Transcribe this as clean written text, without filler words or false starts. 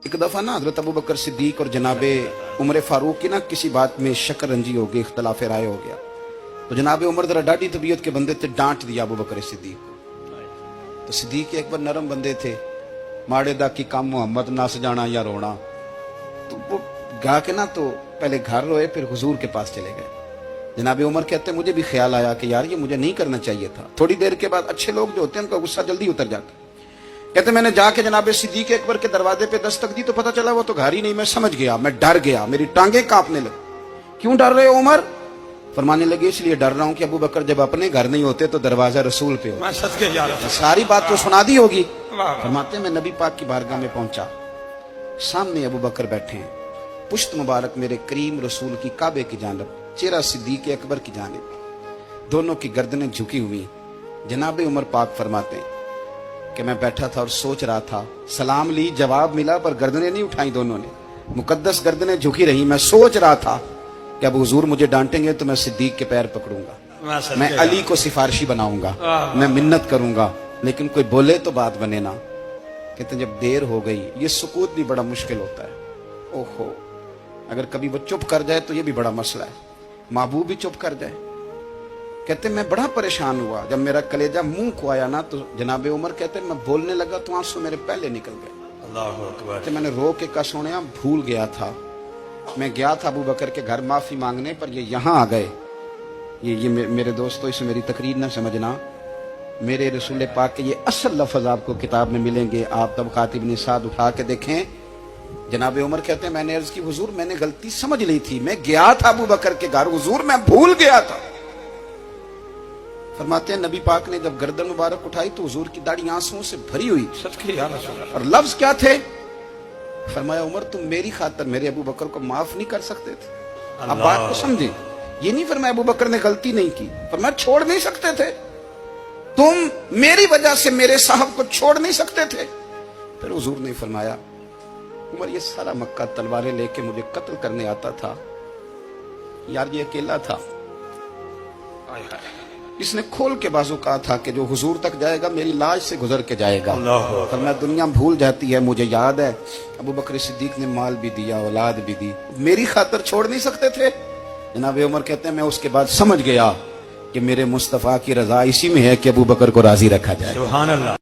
एक दफ़ा ना हज़रत अबू बकर सिद्दीक और जनाबे उमर फारूक की ना किसी बात में शकरंजी हो गई, इख्तलाफ राय हो गया। तो जनाबे उमर जरा डाढ़ी तबीयत के बंदे थे, डांट दिया अबू बकर सिद्दीक को। तो सिद्दीक एक बार नरम बंदे थे, माड़े दा की काम मोहम्मद नस जाना या रोना। तो वो गा के ना तो पहले घर रोए, फिर हुजूर के पास चले गए। जनाबे उमर कहते मुझे भी ख्याल आया कि यार ये मुझे नहीं करना चाहिए था। थोड़ी देर के बाद अच्छे लोग जो होते हैं उनका गुस्सा जल्दी उतर जाता है। कहते मैंने जाके जनाबे सिद्दीक अकबर के दरवाजे पे दस्तक दी तो पता चला वो तो घर ही नहीं। मैं समझ गया, मैं डर गया, मेरी टांगे कांपने लगी। क्यों डर रहे हो उमर? फरमाने लगे इसलिए डर रहा हूं कि अबू बकर जब अपने घर नहीं होते तो दरवाजा रसूल पे हो। सारी बात तो सुना दी होगी। फरमाते मैं नबी पाक की बारगाह में पहुंचा, सामने अबू बकर बैठे हैं, पुश्त मुबारक मेरे करीम रसूल की काबे की जानब, चेहरा सिद्दीक अकबर की जानब, दोनों की गर्दनें झुकी हुई। जनाबे उमर पाक फरमाते हैं कि मैं बैठा था और सोच रहा था, सलाम ली, जवाब मिला, पर गर्दनें नहीं उठाई दोनों ने, मुकद्दस गर्दनें झुकी रही। मैं सोच रहा था कि अब हुजूर मुझे डांटेंगे तो मैं सिद्दीक के पैर पकड़ूंगा, मैं अली को सिफारिशी बनाऊंगा, मैं मिन्नत करूंगा, लेकिन कोई बोले तो बात बने ना। कहते जब देर हो गई, ये सुकूत भी बड़ा मुश्किल होता है। ओहो, अगर कभी वो चुप कर जाए तो ये भी बड़ा मसला है, महबूब भी चुप कर जाए। कहते मैं बड़ा परेशान हुआ, जब मेरा कलेजा मुंह को आया ना तो जनाबे उमर कहते मैं बोलने लगा तो आंसू मेरे पहले निकल गए। अल्लाहू अकबर। कहते मैंने रो के कहा सोनिया भूल गया था, मैं गया था अबू बकर के घर माफी मांगने, पर ये यहाँ आ गए। ये मेरे दोस्तों इसे मेरी तकरीर ना समझना, मेरे रसूल पाक के ये असल लफ्ज आपको किताब में मिलेंगे। आप तबक़ात इब्न साद उठा के देखें। जनाबे उमर कहते हैं मैंने अर्ज की हुजूर मैंने गलती समझ ली थी, मैं गया था अबू बकर के घर, हुजूर मैं भूल गया था। फरमाते हैं नबी पाक ने जब गर्दन मुबारक उठाई तो हुजूर की दाढ़ी आंसुओं से भरी हुई। सच की और लफ्ज क्या थे? फरमाया उमर तुम मेरी खातिर मेरे अबू बकर को माफ नहीं कर सकते थे। अब बात को समझे, ये नहीं फरमाया अबू बकर ने गलती नहीं की, फरमाया छोड़ नहीं सकते थे, तुम मेरी वजह से मेरे साहब को छोड़ नहीं सकते थे। फिर हुजूर ने फरमाया उमर ये सारा मक्का तलवारें लेके मुझे कत्ल करने आता था, यार ये अकेला था, इसने खोल के बाजू कहा था कि जो हुजूर तक जाएगा मेरी लाश से गुजर के जाएगा। पर मैं दुनिया भूल जाती है, मुझे याद है अबू बकर सिद्दीक ने माल भी दिया, औलाद भी दी, मेरी खातिर छोड़ नहीं सकते थे। जनाबे उमर कहते हैं मैं उसके बाद समझ गया कि मेरे मुस्तफा की रजा इसी में है कि अबू बकर को राजी रखा जाए। सुभान अल्लाह।